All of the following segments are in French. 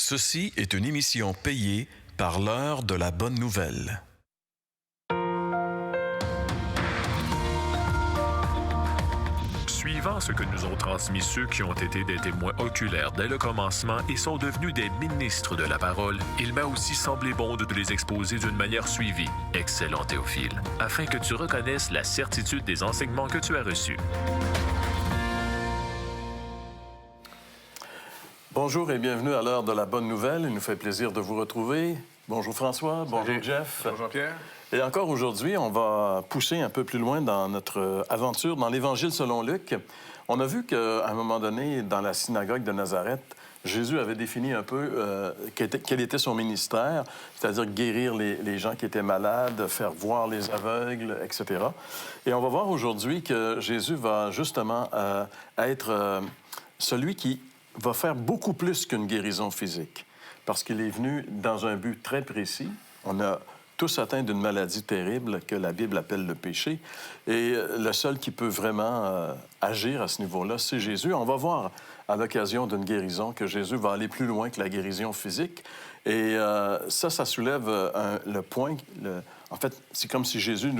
Ceci est une émission payée par l'heure de la bonne nouvelle. Suivant ce que nous ont transmis ceux qui ont été des témoins oculaires dès le commencement et sont devenus des ministres de la parole, il m'a aussi semblé bon de te les exposer d'une manière suivie, excellent Théophile, afin que tu reconnaisses la certitude des enseignements que tu as reçus. Bonjour et bienvenue à l'heure de la bonne nouvelle. Il nous fait plaisir de vous retrouver. Bonjour François, bonjour Jeff. Bonjour Jean-Pierre. Et encore aujourd'hui, on va pousser un peu plus loin dans notre aventure dans l'Évangile selon Luc. On a vu qu'à un moment donné, dans la synagogue de Nazareth, Jésus avait défini un peu quel était son ministère, c'est-à-dire guérir les gens qui étaient malades, faire voir les aveugles, etc. Et on va voir aujourd'hui que Jésus va justement être celui qui va faire beaucoup plus qu'une guérison physique, parce qu'il est venu dans un but très précis. On a tous atteints d'une maladie terrible que la Bible appelle le péché, et le seul qui peut vraiment agir à ce niveau-là, c'est Jésus. On va voir à l'occasion d'une guérison que Jésus va aller plus loin que la guérison physique, et ça soulève le point... En fait, c'est comme si Jésus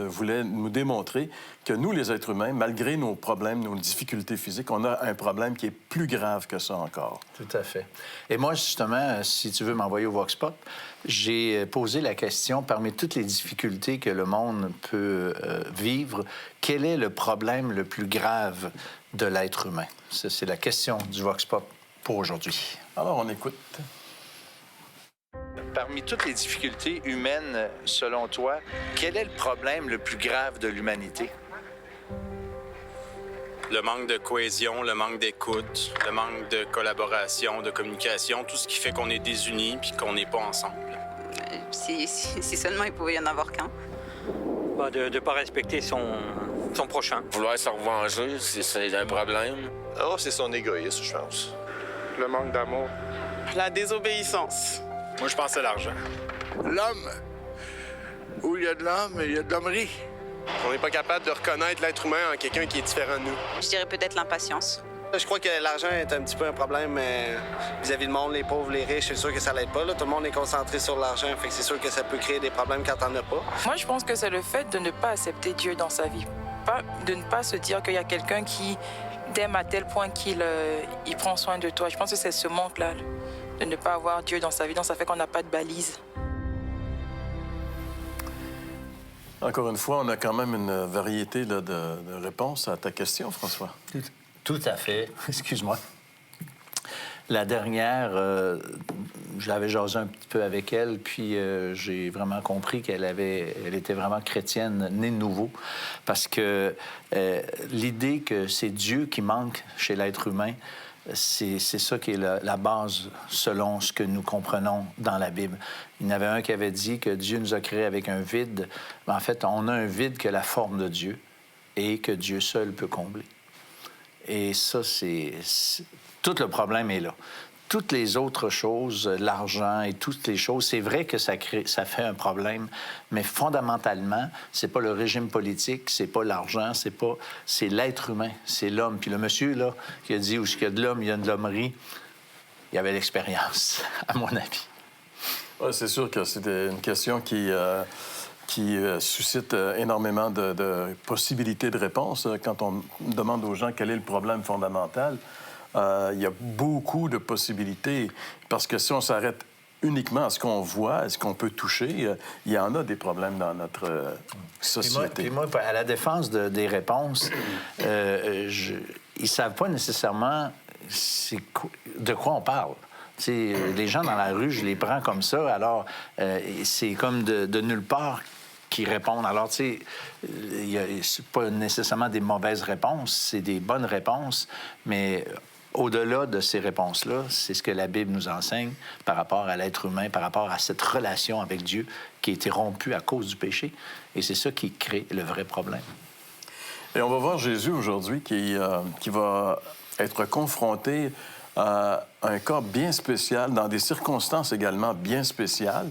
voulait nous démontrer que nous, les êtres humains, malgré nos problèmes, nos difficultés physiques, on a un problème qui est plus grave que ça encore. Tout à fait. Et moi, justement, si tu veux m'envoyer au Vox Pop, j'ai posé la question, parmi toutes les difficultés que le monde peut vivre, quel est le problème le plus grave de l'être humain? Ça, c'est la question du Vox Pop pour aujourd'hui. Alors, on écoute. Parmi toutes les difficultés humaines, selon toi, quel est le problème le plus grave de l'humanité? Le manque de cohésion, le manque d'écoute, le manque de collaboration, de communication, tout ce qui fait qu'on est désunis puis qu'on n'est pas ensemble. Si seulement il pouvait y en avoir qu'un. De ne pas respecter son prochain. Vouloir se revenger, c'est un problème. Oh, c'est son égoïsme, je pense. Le manque d'amour. La désobéissance. Moi, je pense à l'argent. L'homme. Où il y a de l'homme, il y a de l'hommerie. On n'est pas capable de reconnaître l'être humain en quelqu'un qui est différent de nous. Je dirais peut-être l'impatience. Je crois que l'argent est un petit peu un problème vis-à-vis du monde, les pauvres, les riches. C'est sûr que ça l'aide pas. Là. Tout le monde est concentré sur l'argent, fait que c'est sûr que ça peut créer des problèmes quand t'en as pas. Moi, je pense que c'est le fait de ne pas accepter Dieu dans sa vie. De ne pas se dire qu'il y a quelqu'un qui t'aime à tel point qu'il il prend soin de toi. Je pense que c'est ce manque-là, de ne pas avoir Dieu dans sa vie. Donc, ça fait qu'on n'a pas de balise. Encore une fois, on a quand même une variété là, de réponses à ta question, François. Tout à fait. Excuse-moi. La dernière, j'avais jasé un petit peu avec elle, puis j'ai vraiment compris qu'elle était vraiment chrétienne, née de nouveau, parce que l'idée que c'est Dieu qui manque chez l'être humain, c'est ça qui est la base selon ce que nous comprenons dans la Bible. Il y en avait un qui avait dit que Dieu nous a créés avec un vide. Mais en fait, on a un vide qui a la forme de Dieu et que Dieu seul peut combler. Et ça, tout le problème est là. Toutes les autres choses, l'argent et toutes les choses, c'est vrai que ça fait un problème, mais fondamentalement, c'est pas le régime politique, c'est pas l'argent, c'est l'être humain, c'est l'homme. Puis le monsieur, là, qui a dit où il y a de l'homme, il y a de l'hommerie, il avait l'expérience, à mon avis. Oui, c'est sûr que c'était une question qui suscite énormément de possibilités de réponse. Quand on demande aux gens quel est le problème fondamental, il y a beaucoup de possibilités, parce que si on s'arrête uniquement à ce qu'on voit, à ce qu'on peut toucher, il y en a des problèmes dans notre société. Puis moi, à la défense des réponses, ils ne savent pas nécessairement de quoi on parle. Les gens dans la rue, je les prends comme ça, alors c'est comme de nulle part qui répondent. Alors, tu sais, c'est pas nécessairement des mauvaises réponses, c'est des bonnes réponses, mais au-delà de ces réponses-là, c'est ce que la Bible nous enseigne par rapport à l'être humain, par rapport à cette relation avec Dieu qui a été rompue à cause du péché. Et c'est ça qui crée le vrai problème. Et on va voir Jésus aujourd'hui qui va être confronté un cas bien spécial, dans des circonstances également bien spéciales.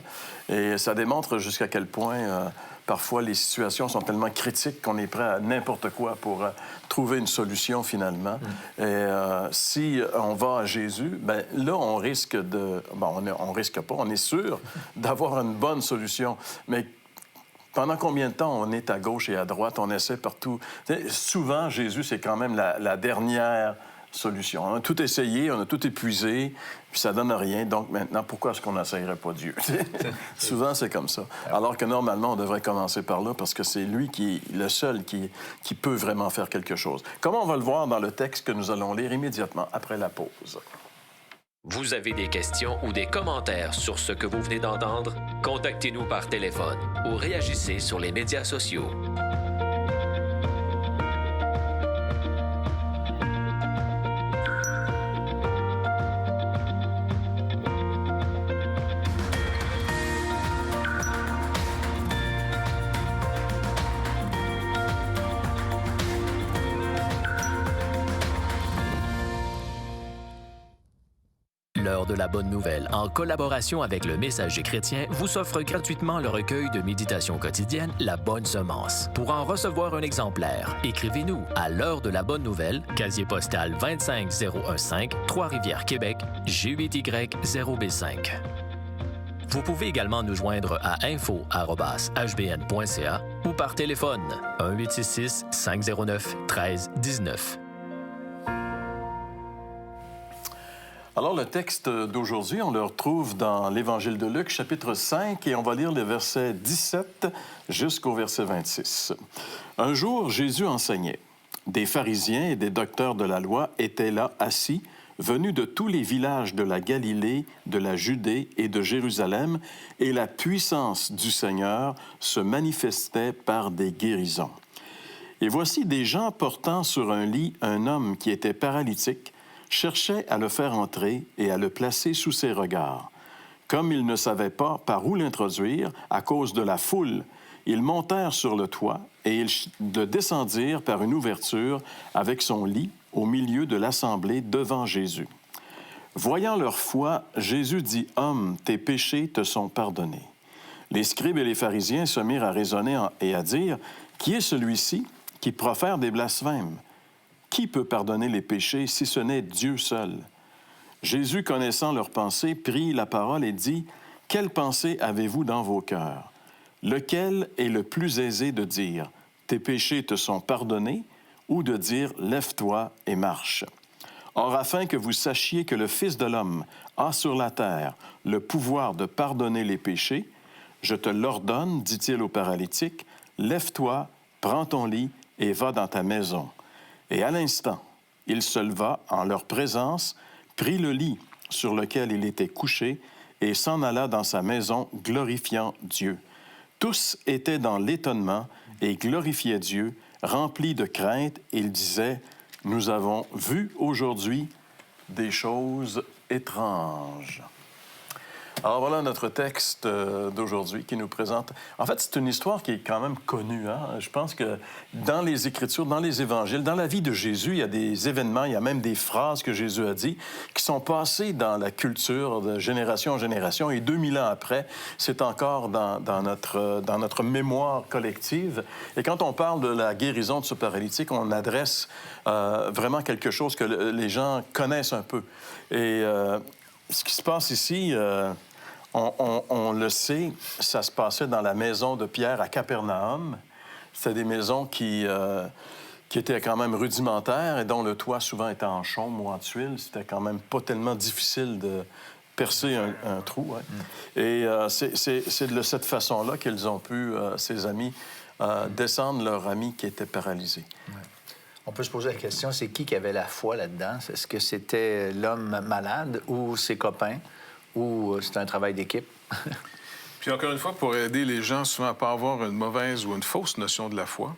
Et ça démontre jusqu'à quel point, parfois, les situations sont tellement critiques qu'on est prêt à n'importe quoi pour trouver une solution, finalement. Et si on va à Jésus, bien là, on risque de... Bon, on risque pas, on est sûr d'avoir une bonne solution. Mais pendant combien de temps on est à gauche et à droite, on essaie partout? Souvent, Jésus, c'est quand même la dernière solution. On a tout essayé, on a tout épuisé, puis ça donne rien. Donc maintenant, pourquoi est-ce qu'on n'essayerait pas Dieu? Souvent, c'est comme ça. Alors que normalement, on devrait commencer par là parce que c'est lui qui est le seul qui peut vraiment faire quelque chose. Comment on va le voir dans le texte que nous allons lire immédiatement après la pause? Vous avez des questions ou des commentaires sur ce que vous venez d'entendre? Contactez-nous par téléphone ou réagissez sur les médias sociaux. L'heure de la bonne nouvelle, en collaboration avec le Messager chrétien, vous offre gratuitement le recueil de méditation quotidienne La Bonne Semence. Pour en recevoir un exemplaire, écrivez-nous à l'heure de la bonne nouvelle, casier postal 25015, Trois-Rivières, Québec, G8Y0B5. Vous pouvez également nous joindre à info@hbn.ca ou par téléphone 1-866-509-1319. Alors, le texte d'aujourd'hui, on le retrouve dans l'Évangile de Luc, chapitre 5, et on va lire les versets 17 jusqu'au verset 26. Un jour, Jésus enseignait. Des pharisiens et des docteurs de la loi étaient là assis, venus de tous les villages de la Galilée, de la Judée et de Jérusalem, et la puissance du Seigneur se manifestait par des guérisons. Et voici des gens portant sur un lit un homme qui était paralytique, cherchaient à le faire entrer et à le placer sous ses regards. Comme ils ne savaient pas par où l'introduire, à cause de la foule, ils montèrent sur le toit et ils le descendirent par une ouverture avec son lit au milieu de l'assemblée devant Jésus. Voyant leur foi, Jésus dit, « Homme, tes péchés te sont pardonnés. » Les scribes et les pharisiens se mirent à raisonner et à dire, « Qui est celui-ci qui profère des blasphèmes? Qui peut pardonner les péchés si ce n'est Dieu seul? » Jésus, connaissant leurs pensées, prit la parole et dit, « Quelle pensée avez-vous dans vos cœurs? Lequel est le plus aisé de dire, « Tes péchés te sont pardonnés » ou de dire, « Lève-toi et marche. » Or, afin que vous sachiez que le Fils de l'homme a sur la terre le pouvoir de pardonner les péchés, je te l'ordonne, dit-il au paralytique, « Lève-toi, prends ton lit et va dans ta maison. » Et à l'instant, il se leva en leur présence, prit le lit sur lequel il était couché et s'en alla dans sa maison, glorifiant Dieu. Tous étaient dans l'étonnement et glorifiaient Dieu, remplis de crainte. Ils disaient, « Nous avons vu aujourd'hui des choses étranges. » Alors voilà notre texte d'aujourd'hui qui nous présente... En fait, c'est une histoire qui est quand même connue. Hein? Je pense que dans les Écritures, dans les Évangiles, dans la vie de Jésus, il y a des événements, il y a même des phrases que Jésus a dit qui sont passées dans la culture de génération en génération. Et 2000 ans après, c'est encore dans notre mémoire collective. Et quand on parle de la guérison de ce paralytique, on adresse vraiment quelque chose que les gens connaissent un peu. Et ce qui se passe ici... On le sait, ça se passait dans la maison de Pierre à Capernaum. C'était des maisons qui étaient quand même rudimentaires et dont le toit souvent était en chaume ou en tuile. C'était quand même pas tellement difficile de percer un trou. Hein. Et c'est de cette façon-là qu'ils ont pu, ces amis, descendre leur ami qui était paralysé. Ouais. On peut se poser la question, c'est qui avait la foi là-dedans? Est-ce que c'était l'homme malade ou ses copains? Ou c'est un travail d'équipe? Puis encore une fois, pour aider les gens souvent à ne pas avoir une mauvaise ou une fausse notion de la foi,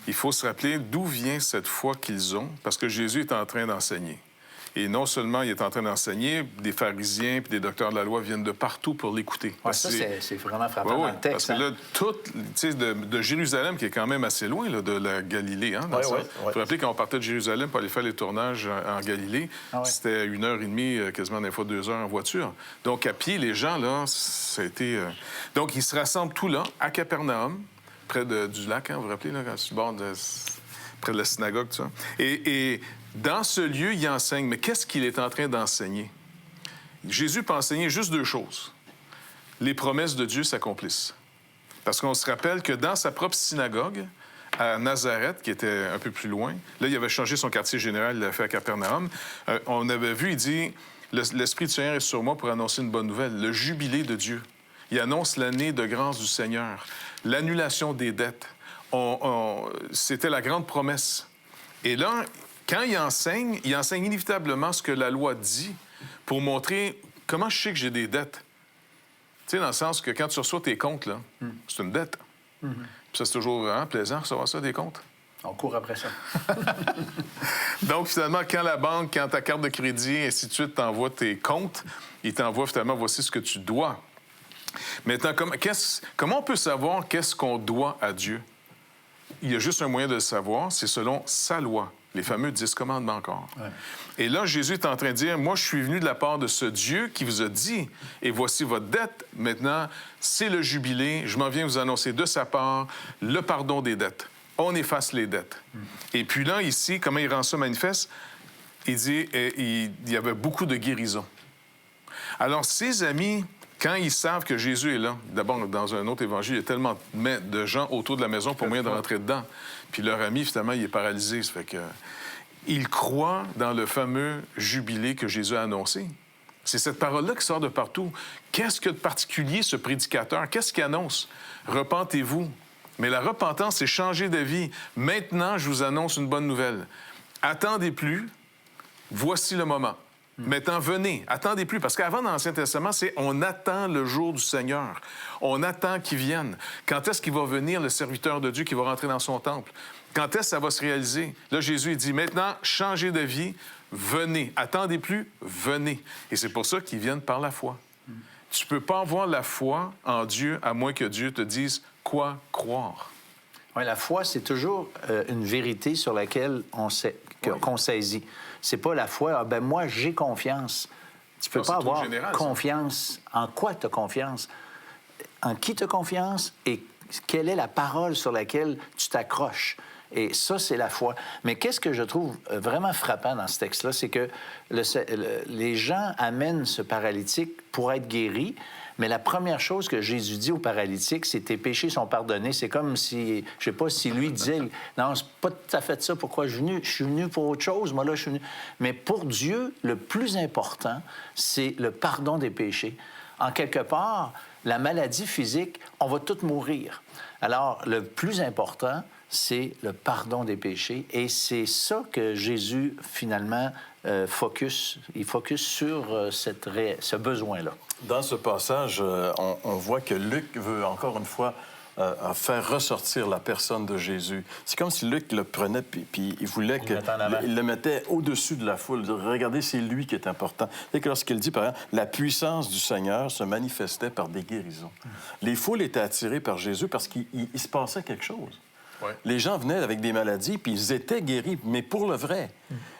il faut se rappeler d'où vient cette foi qu'ils ont, parce que Jésus est en train d'enseigner. Et non seulement il est en train d'enseigner, des pharisiens puis des docteurs de la loi viennent de partout pour l'écouter. Ouais, ça, c'est vraiment frappant dans le texte. Parce que là, de Jérusalem, qui est quand même assez loin là, de la Galilée. Hein, il faut rappeler quand on partait de Jérusalem pour aller faire les tournages en Galilée, c'était 1h30, quasiment des fois 2 heures en voiture. Donc, à pied, les gens, là, ça a été... Donc, ils se rassemblent tout là, à Capernaum, près du lac, hein, vous vous rappelez, là, sur le bord près de la synagogue, tout ça. Et dans ce lieu, il enseigne. Mais qu'est-ce qu'il est en train d'enseigner? Jésus peut enseigner juste 2 choses. Les promesses de Dieu s'accomplissent. Parce qu'on se rappelle que dans sa propre synagogue, à Nazareth, qui était un peu plus loin, là, il avait changé son quartier général, il l'a fait à Capernaum. On avait vu, il dit, l'Esprit du Seigneur est sur moi pour annoncer une bonne nouvelle, le jubilé de Dieu. Il annonce l'année de grâce du Seigneur, l'annulation des dettes. C'était la grande promesse. Et là, quand il enseigne inévitablement ce que la loi dit pour montrer comment je sais que j'ai des dettes. Tu sais, dans le sens que quand tu reçois tes comptes, là, c'est une dette. Puis ça, c'est toujours plaisant de recevoir ça, des comptes. On court après ça. Donc, finalement, quand la banque, quand ta carte de crédit, et ainsi de suite, t'envoie tes comptes, il t'envoie finalement, voici ce que tu dois. Maintenant, comment on peut savoir qu'est-ce qu'on doit à Dieu? Il y a juste un moyen de le savoir, c'est selon sa loi, les fameux 10 commandements encore. Ouais. Et là, Jésus est en train de dire, moi, je suis venu de la part de ce Dieu qui vous a dit, et voici votre dette. Maintenant, c'est le jubilé, je m'en viens vous annoncer de sa part le pardon des dettes. On efface les dettes. Et puis là, ici, comment il rend ça manifeste? Il dit, il y avait beaucoup de guérisons. Alors, ses amis... Quand ils savent que Jésus est là, d'abord, dans un autre évangile, il y a tellement de gens autour de la maison pour moyen de rentrer dedans. Puis leur ami, finalement, il est paralysé. Ça fait que... Ils croient dans le fameux jubilé que Jésus a annoncé. C'est cette parole-là qui sort de partout. Qu'est-ce que de particulier, ce prédicateur? Qu'est-ce qu'il annonce? Repentez-vous. Mais la repentance, c'est changer de vie. Maintenant, je vous annonce une bonne nouvelle. Attendez plus. Voici le moment. Maintenant, venez, attendez plus. Parce qu'avant, dans l'Ancien Testament, c'est on attend le jour du Seigneur. On attend qu'il vienne. Quand est-ce qu'il va venir, le serviteur de Dieu, qui va rentrer dans son temple? Quand est-ce que ça va se réaliser? Là, Jésus, il dit, maintenant, changez de vie, venez. Attendez plus, venez. Et c'est pour ça qu'ils viennent par la foi. Tu ne peux pas avoir la foi en Dieu à moins que Dieu te dise quoi croire. Oui, la foi, c'est toujours une vérité sur laquelle qu'on saisit. C'est pas la foi, moi, j'ai confiance. Tu peux pas avoir confiance. En quoi tu as confiance? En qui tu as confiance et quelle est la parole sur laquelle tu t'accroches? Et ça, c'est la foi. Mais qu'est-ce que je trouve vraiment frappant dans ce texte-là? C'est que les gens amènent ce paralytique pour être guéri, mais la première chose que Jésus dit au paralytique, c'est « tes péchés sont pardonnés ». C'est comme si, je sais pas, si lui disait « non, c'est pas tout à fait ça, pourquoi je suis venu? Je suis venu pour autre chose, moi là, je suis venu... » Mais pour Dieu, le plus important, c'est le pardon des péchés. En quelque part, la maladie physique, on va tous mourir. Alors, le plus important, c'est le pardon des péchés. Et c'est ça que Jésus, finalement, focus sur ce besoin-là. Dans ce passage, on voit que Luc veut, encore une fois, faire ressortir la personne de Jésus. C'est comme si Luc le prenait, puis il voulait qu'il le mettait au-dessus de la foule. Regardez, c'est lui qui est important. C'est que lorsqu'il dit, par exemple, la puissance du Seigneur se manifestait par des guérisons. Les foules étaient attirées par Jésus parce qu'il se passait quelque chose. Ouais. Les gens venaient avec des maladies, puis ils étaient guéris, mais pour le vrai.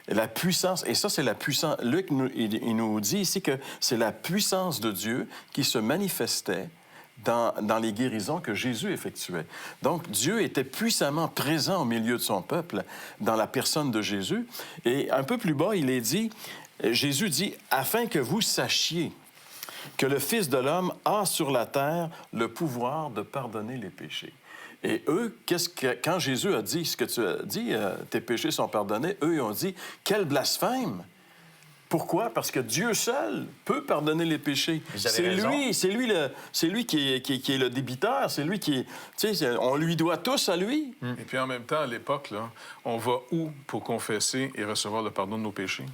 La puissance, et ça, c'est la puissance. Luc, il nous dit ici que c'est la puissance de Dieu qui se manifestait dans les guérisons que Jésus effectuait. Donc, Dieu était puissamment présent au milieu de son peuple, dans la personne de Jésus. Et un peu plus bas, il est dit, Jésus dit, « Afin que vous sachiez que le Fils de l'homme a sur la terre le pouvoir de pardonner les péchés. » Et eux, quand Jésus a dit ce que tu as dit, tes péchés sont pardonnés, eux, ils ont dit, quel blasphème! Pourquoi? Parce que Dieu seul peut pardonner les péchés. C'est lui qui est le débiteur, c'est lui qui... Tu sais, on lui doit tous à lui. Et puis en même temps, à l'époque, là, on va où pour confesser et recevoir le pardon de nos péchés?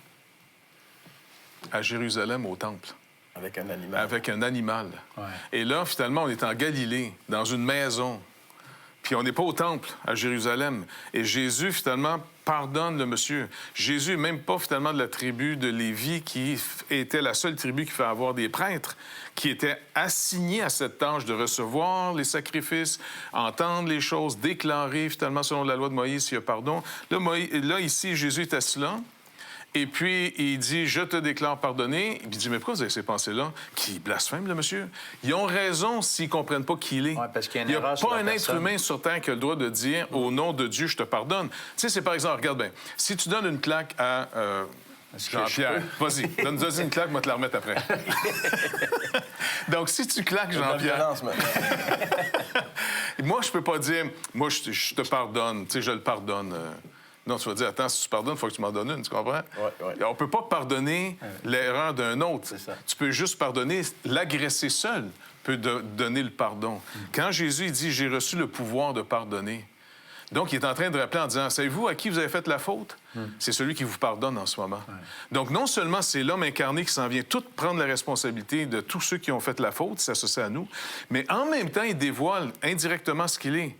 À Jérusalem, au temple. Avec un animal. Avec un animal. Ouais. Et là, finalement, on est en Galilée, dans une maison. Puis on n'est pas au temple à Jérusalem. Et Jésus, finalement, pardonne le monsieur. Jésus n'est même pas, finalement, de la tribu de Lévi, qui était la seule tribu qui fait avoir des prêtres, qui était assigné à cette tâche de recevoir les sacrifices, entendre les choses, déclarer, finalement, selon la loi de Moïse, s'il y a pardon. Là, ici, Jésus est assis là. Et puis, il dit, je te déclare pardonné. Il dit, mais pourquoi vous avez ces pensées-là? Qui blasphème, le monsieur? Ils ont raison s'ils ne comprennent pas qui il est. Ouais, parce qu'il y a il n'y a erreur sur pas la un personne. être humain sur Terre qui a le droit de dire, au nom de Dieu, je te pardonne. Tu sais, c'est par exemple, regarde bien, si tu donnes une claque à Jean-Pierre, vas-y, donne-nous une claque, moi te la remettre après. Donc, si tu claques Jean-Pierre... Moi, je peux pas dire, moi, je te pardonne, tu sais, je le pardonne. Non, tu vas dire, attends, si tu pardonnes, il faut que tu m'en donnes une, tu comprends? On ne peut pas pardonner l'erreur d'un autre. Tu peux juste pardonner. L'agressé seul peut donner le pardon. Quand Jésus il dit, j'ai reçu le pouvoir de pardonner, donc il est en train de rappeler en disant, savez-vous à qui vous avez fait la faute? C'est celui qui vous pardonne en ce moment. Donc, non seulement c'est l'homme incarné qui s'en vient tout prendre la responsabilité de tous ceux qui ont fait la faute, s'associer à nous, mais en même temps, il dévoile indirectement ce qu'il est.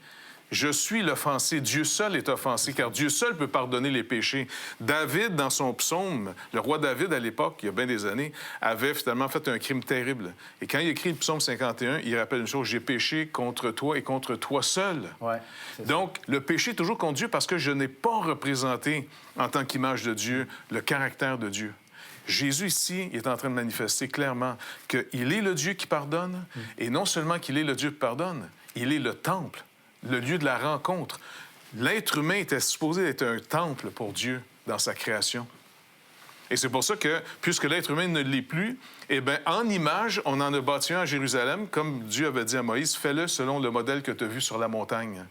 Je suis l'offensé. Dieu seul est offensé, car Dieu seul peut pardonner les péchés. David, dans son psaume, le roi David, à l'époque, il y a bien des années, avait finalement fait un crime terrible. Et quand il écrit le psaume 51, il rappelle une chose, « J'ai péché contre toi et contre toi seul. » Donc, le péché est toujours contre Dieu parce que je n'ai pas représenté, en tant qu'image de Dieu, le caractère de Dieu. Jésus, ici, il est en train de manifester clairement qu'il est le Dieu qui pardonne, et non seulement qu'il est le Dieu qui pardonne, il est le temple, le lieu de la rencontre. L'être humain était supposé être un temple pour Dieu dans sa création. Et c'est pour ça que, puisque l'être humain ne l'est plus, eh bien, en image, on en a bâti un à Jérusalem, comme Dieu avait dit à Moïse, fais-le selon le modèle que tu as vu sur la montagne.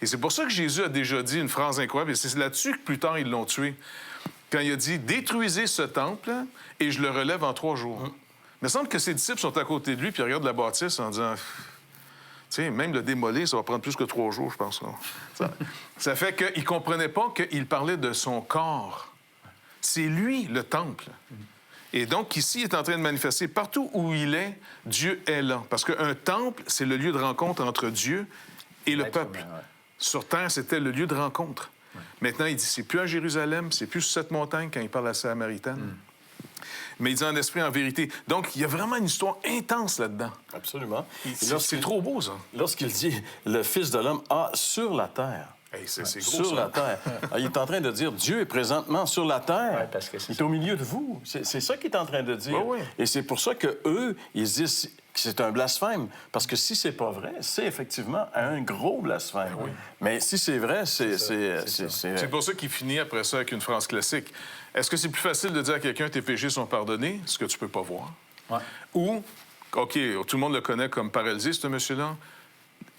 Et c'est pour ça que Jésus a déjà dit une phrase incroyable, et c'est là-dessus que plus tard, ils l'ont tué. Quand il a dit, détruisez ce temple et je le relève en 3 jours. Il me semble que ses disciples sont à côté de lui, puis ils regardent la bâtisse en disant... Tu sais, même le démolir, ça va prendre plus que 3 jours, je pense. Ça fait qu'il ne comprenait pas qu'il parlait de son corps. C'est lui, le temple. Et donc, ici, il est en train de manifester. Partout où il est, Dieu est là. Parce qu'un temple, c'est le lieu de rencontre entre Dieu et le peuple. Sur Terre, c'était le lieu de rencontre. Maintenant, il dit, c'est plus à Jérusalem, c'est plus sur cette montagne quand il parle à la Samaritaine. Mais il dit en esprit, en vérité. Donc, il y a vraiment une histoire intense là-dedans. Absolument. C'est trop beau, ça. Lorsqu'il dit « le Fils de l'homme a sur la terre », c'est gros, sur ça. la terre. Il est en train de dire Dieu est présentement sur la terre. Parce que il est au milieu de vous. C'est ça qu'il est en train de dire. Oui. Et c'est pour ça qu'eux, ils disent que c'est un blasphème. Parce que si c'est pas vrai, c'est effectivement un gros blasphème. Mais si c'est vrai, c'est pour ça qu'il finit après ça avec une phrase classique. Est-ce que c'est plus facile de dire à quelqu'un tes péchés sont pardonnés, ce que tu peux pas voir? Ou, OK, tout le monde le connaît comme paralysé, ce monsieur-là,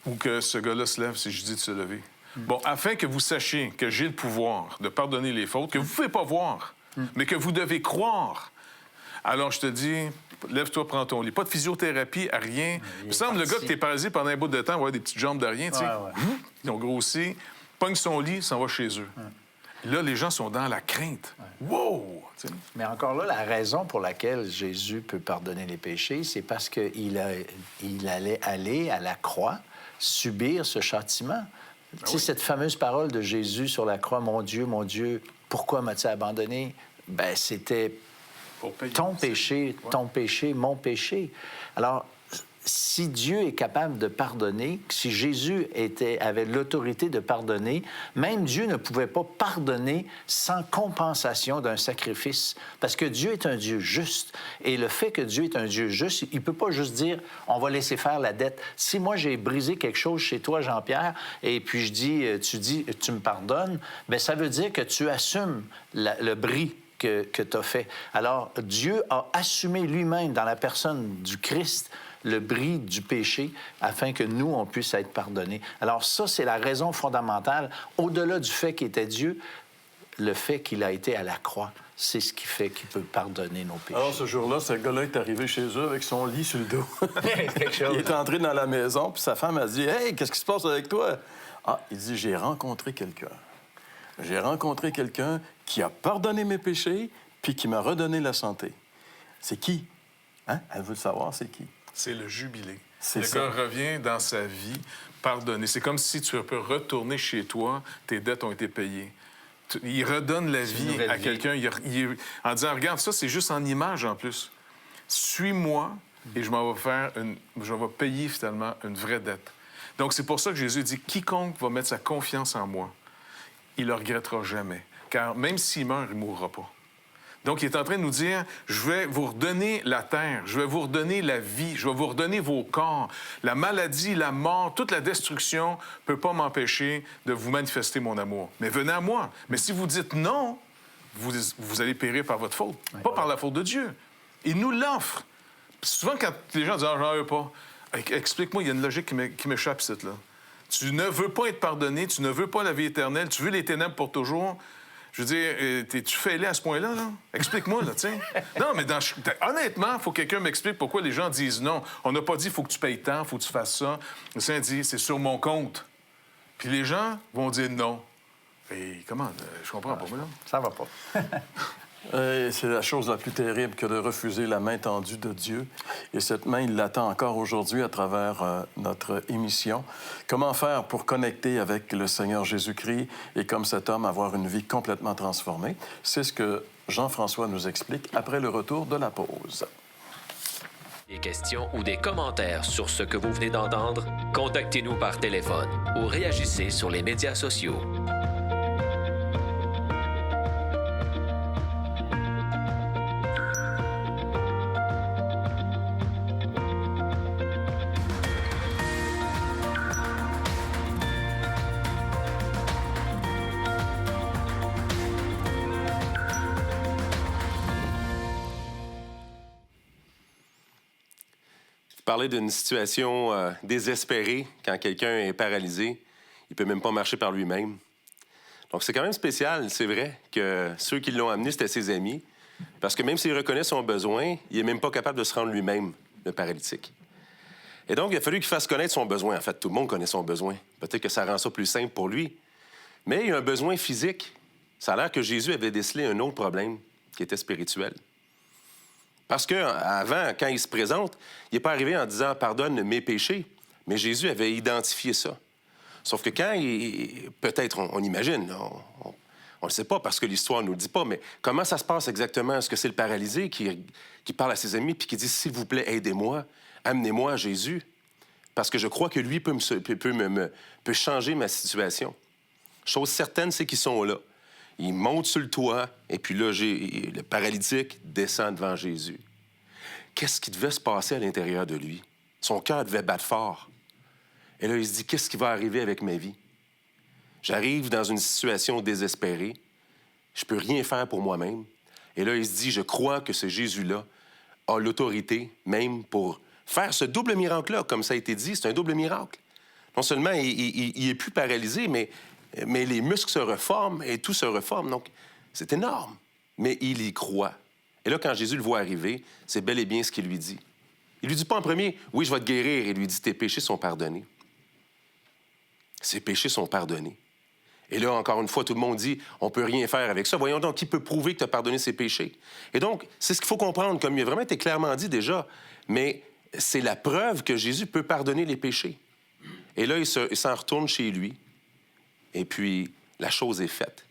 ou que ce gars-là se lève si je dis de se lever. Bon, afin que vous sachiez que j'ai le pouvoir de pardonner les fautes, que vous ne pouvez pas voir, mais que vous devez croire. Alors, je te dis, lève-toi, prends ton lit. Pas de physiothérapie, à rien. Il me semble, le gars que t'es paralysé pendant un bout de temps, va avoir des petites jambes de rien, tu sais. Ils ont grossi, pogne son lit, s'en va chez eux. Là, les gens sont dans la crainte. Wow! T'sais. Mais encore là, la raison pour laquelle Jésus peut pardonner les péchés, c'est parce qu'il allait aller à la croix subir ce châtiment. Tu sais, cette fameuse parole de Jésus sur la croix, mon Dieu, pourquoi m'as-tu abandonné? Ben, c'était ton péché, mon péché. Alors, si Dieu est capable de pardonner, si Jésus avait l'autorité de pardonner, même Dieu ne pouvait pas pardonner sans compensation d'un sacrifice. Parce que Dieu est un Dieu juste. Et le fait que Dieu est un Dieu juste, il ne peut pas juste dire « on va laisser faire la dette ». Si moi, j'ai brisé quelque chose chez toi, Jean-Pierre, et puis tu dis « tu me pardonnes », bien, ça veut dire que tu assumes le bris que tu as fait. Alors, Dieu a assumé lui-même dans la personne du Christ le bris du péché afin que nous, on puisse être pardonnés. Alors ça, c'est la raison fondamentale. Au-delà du fait qu'il était Dieu, le fait qu'il a été à la croix, c'est ce qui fait qu'il peut pardonner nos péchés. Alors, ce jour-là, ce gars-là est arrivé chez eux avec son lit sur le dos. Quelque chose. Il est entré dans la maison, puis sa femme a dit « Hey, qu'est-ce qui se passe avec toi? » Ah, il dit « J'ai rencontré quelqu'un. J'ai rencontré quelqu'un qui a pardonné mes péchés, puis qui m'a redonné la santé. » C'est qui? Hein? Elle veut le savoir, c'est qui? C'est le jubilé. C'est le ça. gars revient dans sa vie pardonné. C'est comme si tu peux retourner chez toi, tes dettes ont été payées. Il redonne la vie à quelqu'un en disant, regarde, ça, c'est juste en image en plus. Suis-moi et je vais payer finalement une vraie dette. Donc, c'est pour ça que Jésus dit, quiconque va mettre sa confiance en moi, il ne le regrettera jamais. Car même s'il meurt, il ne mourra pas. Donc, il est en train de nous dire, je vais vous redonner la terre, je vais vous redonner la vie, je vais vous redonner vos corps. La maladie, la mort, toute la destruction ne peut pas m'empêcher de vous manifester mon amour. Mais venez à moi. Mais si vous dites non, vous allez périr par votre faute, pas par la faute de Dieu. Il nous l'offre. Souvent, quand les gens disent « Ah, j'en veux pas », explique-moi, il y a une logique qui m'échappe, cette là. Tu ne veux pas être pardonné, tu ne veux pas la vie éternelle, tu veux les ténèbres pour toujours. Je veux dire, tu fêlé à ce point-là, là? Explique-moi, là, tu sais. Non, mais honnêtement, il faut que quelqu'un m'explique pourquoi les gens disent non. On n'a pas dit, il faut que tu payes tant, il faut que tu fasses ça. Le Seigneur dit, c'est sur mon compte. Puis les gens vont dire non. Et comment? Je comprends pas, moi, là. Ça va pas. C'est la chose la plus terrible que de refuser la main tendue de Dieu. Et cette main, il l'attend encore aujourd'hui à travers notre émission. Comment faire pour connecter avec le Seigneur Jésus-Christ et, comme cet homme, avoir une vie complètement transformée? C'est ce que Jean-François nous explique après le retour de la pause. Des questions ou des commentaires sur ce que vous venez d'entendre? Contactez-nous par téléphone ou réagissez sur les médias sociaux. Parler d'une situation désespérée quand quelqu'un est paralysé. Il peut même pas marcher par lui-même. Donc, c'est quand même spécial, c'est vrai, que ceux qui l'ont amené, c'était ses amis. Parce que même s'il reconnaît son besoin, il est même pas capable de se rendre lui-même, le paralytique. Et donc, il a fallu qu'il fasse connaître son besoin. En fait, tout le monde connaît son besoin. Peut-être que ça rend ça plus simple pour lui. Mais il y a un besoin physique. Ça a l'air que Jésus avait décelé un autre problème qui était spirituel. Parce qu'avant, quand il se présente, il n'est pas arrivé en disant « Pardonne mes péchés », mais Jésus avait identifié ça. Sauf que quand peut-être, on imagine, on ne le sait pas parce que l'histoire ne nous le dit pas, mais comment ça se passe exactement? Est-ce que c'est le paralysé qui parle à ses amis puis qui dit « S'il vous plaît, aidez-moi, amenez-moi à Jésus, parce que je crois que lui peut changer ma situation. » Chose certaine, c'est qu'ils sont là. Ils montent sur le toit, et puis là, le paralytique descend devant Jésus. Qu'est-ce qui devait se passer à l'intérieur de lui? Son cœur devait battre fort. Et là, il se dit, qu'est-ce qui va arriver avec ma vie? J'arrive dans une situation désespérée. Je peux rien faire pour moi-même. Et là, il se dit, je crois que ce Jésus-là a l'autorité même pour faire ce double miracle-là. Comme ça a été dit, c'est un double miracle. Non seulement il est plus paralysé, mais les muscles se reforment et tout se reforme. Donc, c'est énorme. Mais il y croit. Et là, quand Jésus le voit arriver, c'est bel et bien ce qu'il lui dit. Il lui dit pas en premier, « Oui, je vais te guérir. » Il lui dit, « Tes péchés sont pardonnés. » Ses péchés sont pardonnés. Et là, encore une fois, tout le monde dit, « On peut rien faire avec ça. Voyons donc, qui peut prouver que tu as pardonné ses péchés? » Et donc, c'est ce qu'il faut comprendre, comme il a vraiment été clairement dit déjà. Mais c'est la preuve que Jésus peut pardonner les péchés. Et là, il s'en retourne chez lui. Et puis, la chose est faite.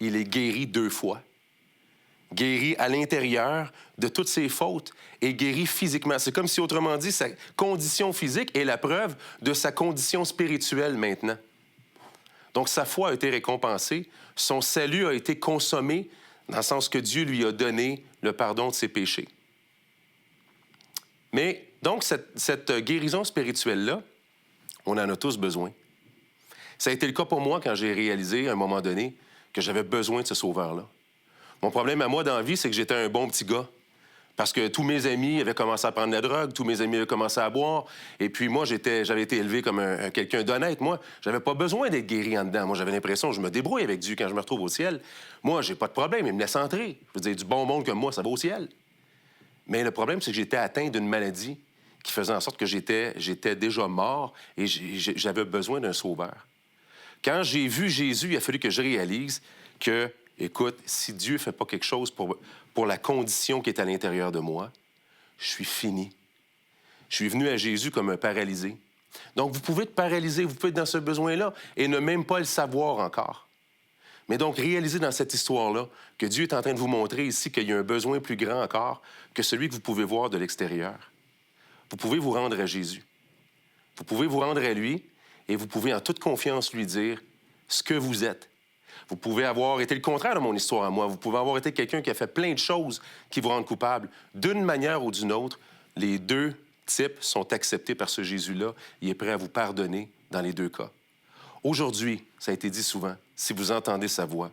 Il est guéri 2 fois. Guéri à l'intérieur de toutes ses fautes et guéri physiquement. C'est comme si, autrement dit, sa condition physique est la preuve de sa condition spirituelle maintenant. Donc, sa foi a été récompensée, son salut a été consommé, dans le sens que Dieu lui a donné le pardon de ses péchés. Mais, donc, cette guérison spirituelle-là, on en a tous besoin. Ça a été le cas pour moi quand j'ai réalisé, à un moment donné, que j'avais besoin de ce sauveur-là. Mon problème à moi dans la vie, c'est que j'étais un bon petit gars. Parce que tous mes amis avaient commencé à prendre la drogue, tous mes amis avaient commencé à boire. Et puis moi, j'avais été élevé comme quelqu'un d'honnête. Moi, j'avais pas besoin d'être guéri en dedans. Moi, j'avais l'impression que je me débrouille avec Dieu quand je me retrouve au ciel. Moi, j'ai pas de problème, il me laisse entrer. Je veux dire, du bon monde comme moi, ça va au ciel. Mais le problème, c'est que j'étais atteint d'une maladie qui faisait en sorte que j'étais déjà mort et j'avais besoin d'un sauveur. Quand j'ai vu Jésus, il a fallu que je réalise que, écoute, si Dieu ne fait pas quelque chose pour la condition qui est à l'intérieur de moi, je suis fini. Je suis venu à Jésus comme un paralysé. Donc, vous pouvez être paralysé, vous pouvez être dans ce besoin-là et ne même pas le savoir encore. Mais donc, réalisez dans cette histoire-là que Dieu est en train de vous montrer ici qu'il y a un besoin plus grand encore que celui que vous pouvez voir de l'extérieur. Vous pouvez vous rendre à Jésus. Vous pouvez vous rendre à lui et vous pouvez en toute confiance lui dire ce que vous êtes. Vous pouvez avoir été le contraire de mon histoire à moi. Vous pouvez avoir été quelqu'un qui a fait plein de choses qui vous rendent coupable. D'une manière ou d'une autre, les deux types sont acceptés par ce Jésus-là. Il est prêt à vous pardonner dans les deux cas. Aujourd'hui, ça a été dit souvent, si vous entendez sa voix,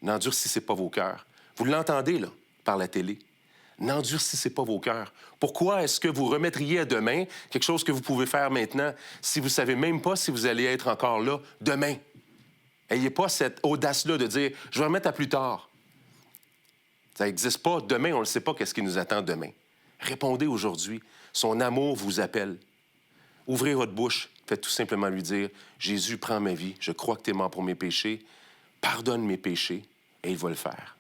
n'endurcissez pas vos cœurs. Vous l'entendez, là, par la télé. N'endurcissez pas vos cœurs. Pourquoi est-ce que vous remettriez à demain quelque chose que vous pouvez faire maintenant si vous ne savez même pas si vous allez être encore là demain? N'ayez pas cette audace-là de dire « je vais remettre à plus tard ». Ça n'existe pas. Demain, on ne sait pas qu'est-ce qui nous attend demain. Répondez aujourd'hui. Son amour vous appelle. Ouvrez votre bouche. Faites tout simplement lui dire « Jésus, prends ma vie. Je crois que tu es mort pour mes péchés. Pardonne mes péchés. » Et il va le faire.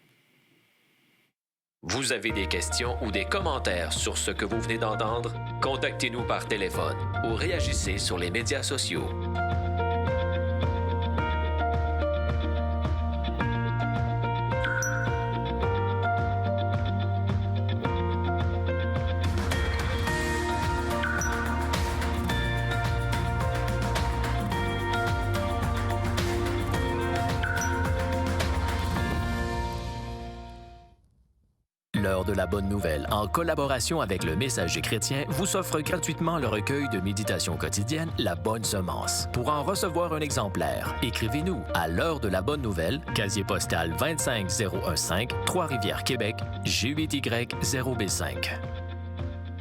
Vous avez des questions ou des commentaires sur ce que vous venez d'entendre? Contactez-nous par téléphone ou réagissez sur les médias sociaux. L'heure de la bonne nouvelle, en collaboration avec le Messager chrétien, vous offre gratuitement le recueil de méditation quotidienne La Bonne Semence. Pour en recevoir un exemplaire, écrivez-nous à l'heure de la bonne nouvelle, casier postal 25015, Trois-Rivières, Québec, G8Y0B5.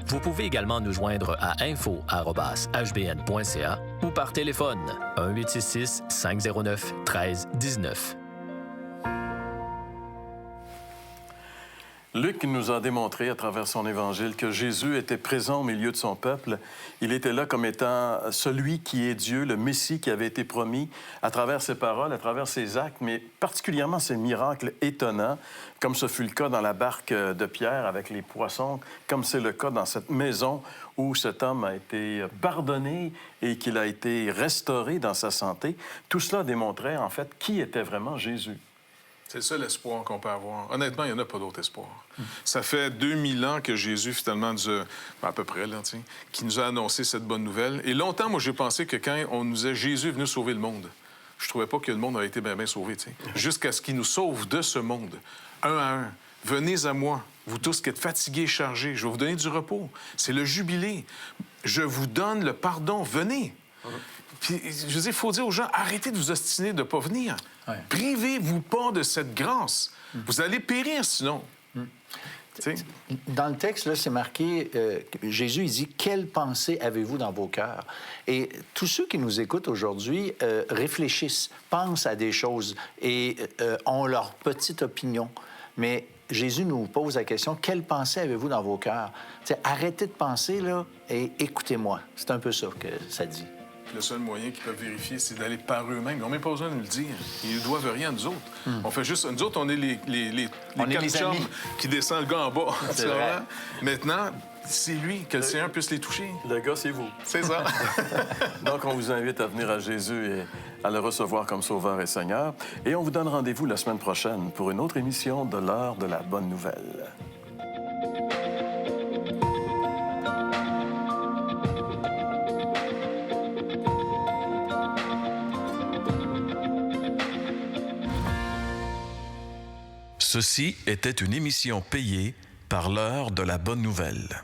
Vous pouvez également nous joindre à info@hbn.ca ou par téléphone 1-866-509-1319. Luc nous a démontré à travers son évangile que Jésus était présent au milieu de son peuple. Il était là comme étant celui qui est Dieu, le Messie qui avait été promis à travers ses paroles, à travers ses actes, mais particulièrement ses miracles étonnants, comme ce fut le cas dans la barque de Pierre avec les poissons, comme c'est le cas dans cette maison où cet homme a été pardonné et qu'il a été restauré dans sa santé. Tout cela démontrait en fait qui était vraiment Jésus. C'est le seul espoir qu'on peut avoir. Honnêtement, il n'y en a pas d'autre espoir. Ça fait 2000 ans que Jésus, finalement, à peu près, là, qui nous a annoncé cette bonne nouvelle. Et longtemps, moi, j'ai pensé que quand on nous disait « Jésus est venu sauver le monde », je trouvais pas que le monde avait été bien sauvé, jusqu'à ce qu'il nous sauve de ce monde, un à un. « Venez à moi, vous tous qui êtes fatigués et chargés, je vais vous donner du repos. » C'est le jubilé. Je vous donne le pardon, venez. Puis, je veux dire, il faut dire aux gens, arrêtez de vous ostiner de ne pas venir. Ouais. Privez-vous pas de cette grâce. Vous allez périr sinon. Dans le texte, là, c'est marqué, Jésus, il dit, « Quelle pensée avez-vous dans vos cœurs? » Et tous ceux qui nous écoutent aujourd'hui réfléchissent, pensent à des choses et ont leur petite opinion. Mais Jésus nous pose la question, « Quelle pensée avez-vous dans vos cœurs? » Arrêtez de penser, là, et écoutez-moi. C'est un peu ça que ça dit. Le seul moyen qu'ils peuvent vérifier, c'est d'aller par eux-mêmes. Ils n'ont même pas besoin de nous le dire. Ils ne doivent rien à nous autres. On fait juste... Nous autres, on est les quatre chums qui descendent le gars en bas. C'est vrai. Maintenant, c'est lui, que le Seigneur puisse les toucher. Le gars, c'est vous. C'est ça. Donc, on vous invite à venir à Jésus et à le recevoir comme Sauveur et Seigneur. Et on vous donne rendez-vous la semaine prochaine pour une autre émission de l'heure de la bonne nouvelle. Ceci était une émission payée par l'heure de la bonne nouvelle.